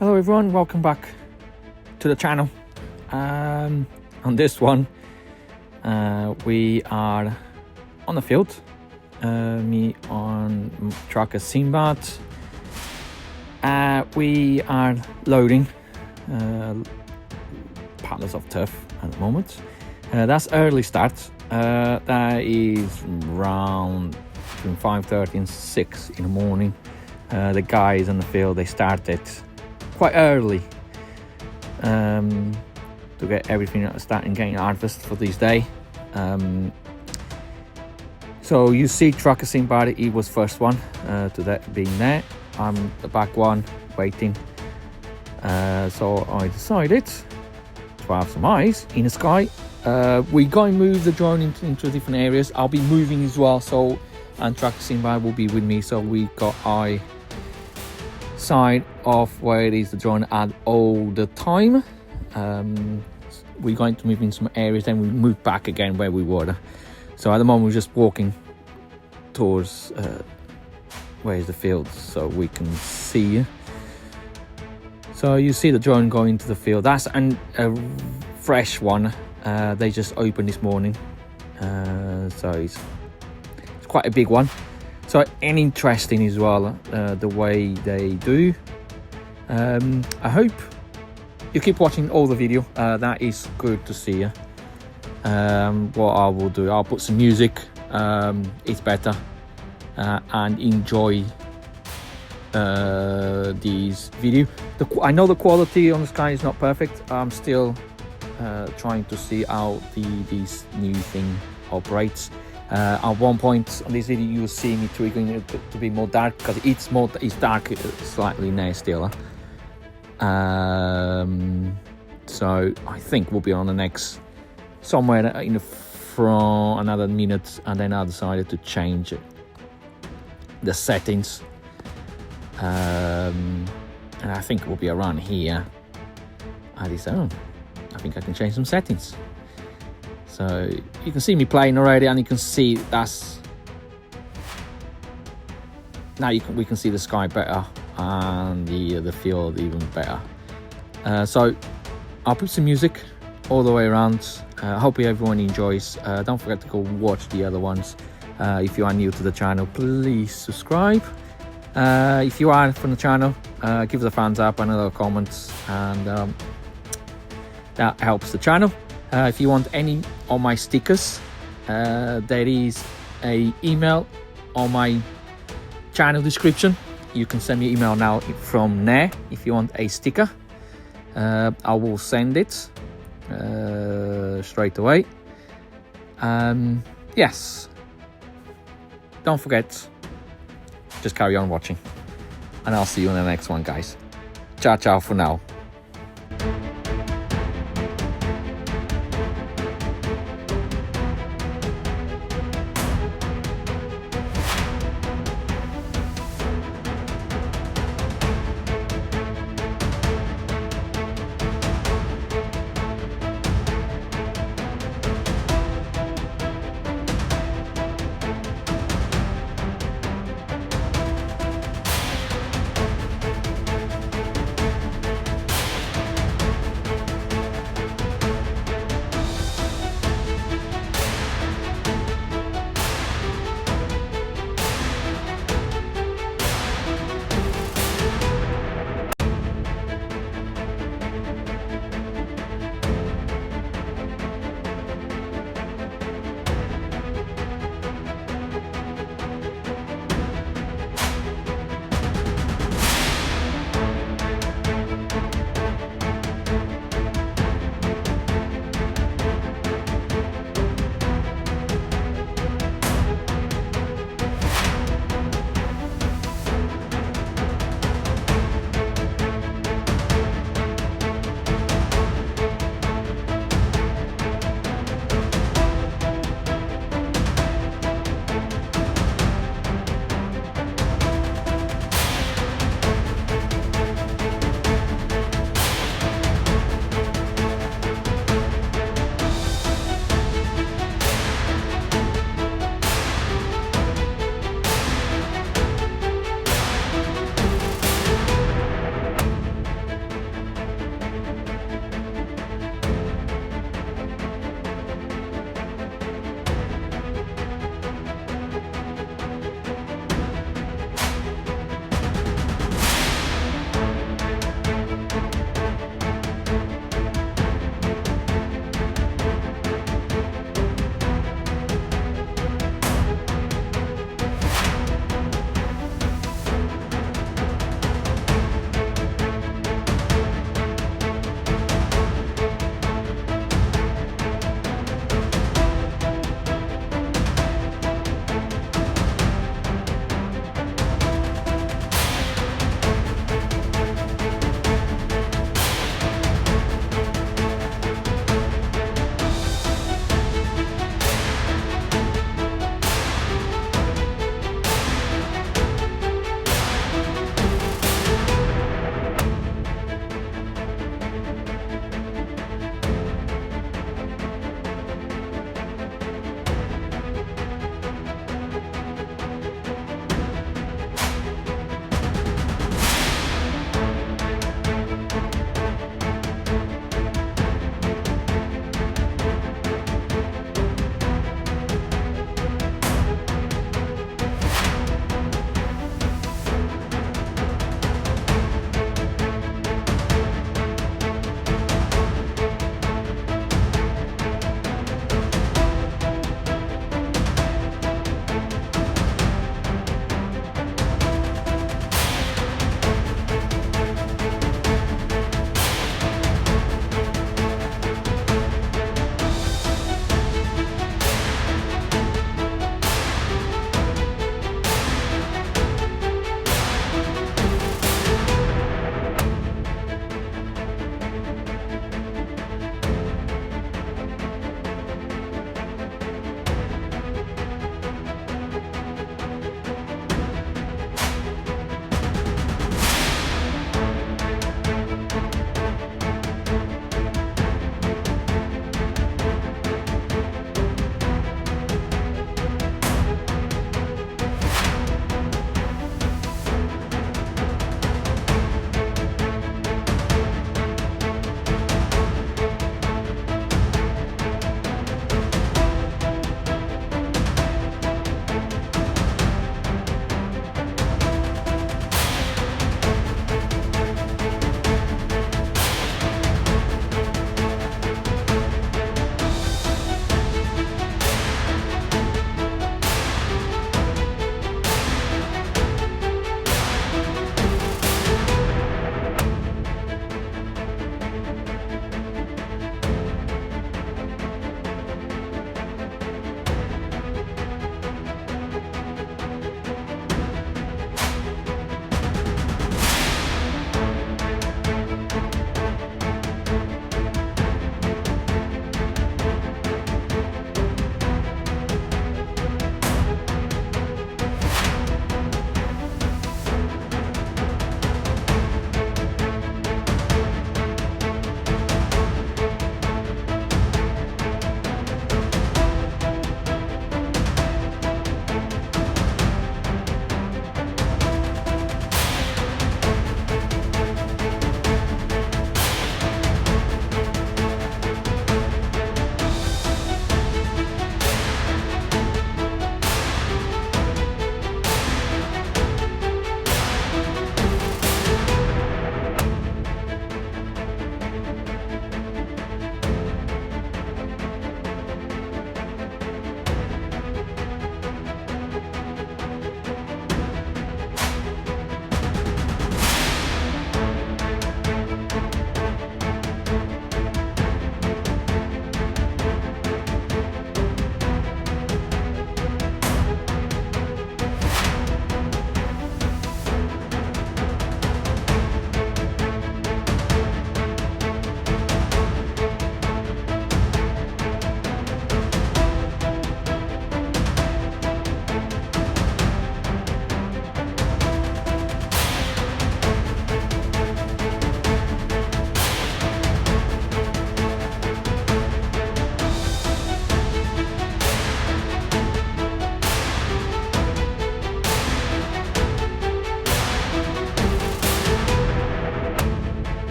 Hello everyone, welcome back to the channel. On this one, we are on the field. Me on trucker Sinbad. We are loading pallets of turf at the moment. That's early start. That is around between 5:30 and 6 in the morning. The guys on the field, they started quite early to get everything starting getting harvest for this day. So you see trucker Sinbad, he was first one to that being there. I'm the back one waiting. So I decided to have some eyes in the sky. We're going to move the drone into different areas. I'll be moving as well, so and trucker Sinbad will be with me, so we got eye side of where it is the drone at all the time. We're going to move in some areas, then we move back again where we were. So at the moment we're just walking towards where's the field so we can see. So you see the drone going into the field. That's a fresh one. They just opened this morning, so it's quite a big one. So and interesting as well, the way they do. I hope you keep watching all the video. That is good to see. What I will do, I'll put some music. It's better, and enjoy these video. I know the quality on the sky is not perfect. I'm still trying to see how this new thing operates. At one point on this video you will see me triggering it to be more dark, because it's dark slightly now still. So I think we'll be on the next somewhere in the front another minute, and then I decided to change the settings, and I think it will be around here. I decided, I think I can change some settings. So you can see me playing already, and you can see that's now we can see the sky better and the field even better. So I'll put some music all the way around. Hope everyone enjoys. Don't forget to go watch the other ones. If you are new to the channel, please subscribe. If you are from the channel, give us a thumbs up and a little comments, and that helps the channel. If you want any of my stickers, there is a email on my channel description. You can send me an email now from there if you want a sticker. I will send it straight away. Yes, don't forget, just carry on watching, and I'll see you in the next one, guys. Ciao for now.